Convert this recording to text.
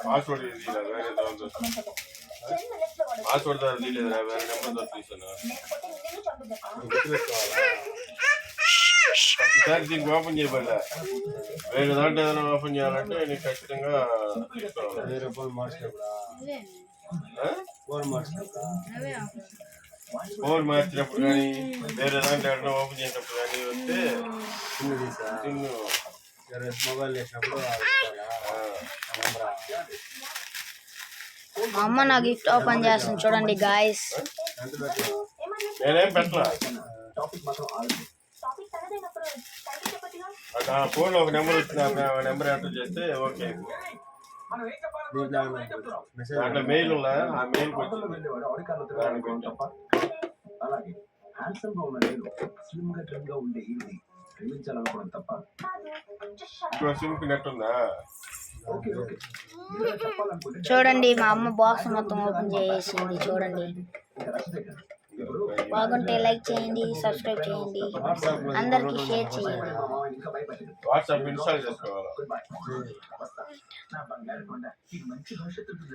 Password password తీయలేదురా, వేరే number తీసాను. ప్రతిసారి దీనికి ఓపెన్ చేయబడ్డా, వేరే దాంట్లో ఏదైనా ఓపెన్ చేయాలంటే నీకు ఖచ్చితంగా ఫోన్ మార్చినప్పుడు కానీ వేరే దాంట్లో ఏదైనా ఓపెన్ చేసినప్పుడు కానీ వస్తే మొబైల్ చేసినప్పుడు మా అమ్మ నా గిఫ్ట్ ఓపెన్ చేస్తుంది చూడండి గాయస్. నేనేం పెట్టలా, ఫోన్ లో ఒక నెంబర్ వచ్చింది, ఆ నెంబర్ ఎంటర్ చేస్తే ఓకే. దాంట్లో మెయిల్ ఉందా, ఆ మెయిల్ సిమ్ కి నెట్ ఉందా? చూడండి మా అమ్మ బాక్స్ మొత్తం ఓపెన్ చేసింది చూడండి. బాగుంటే లైక్ చేయండి, సబ్స్క్రైబ్ చేయండి, అందరికి షేర్ చేయండి. వాట్సాప్ ఇన్స్టాల్ చేసుకోవాలి.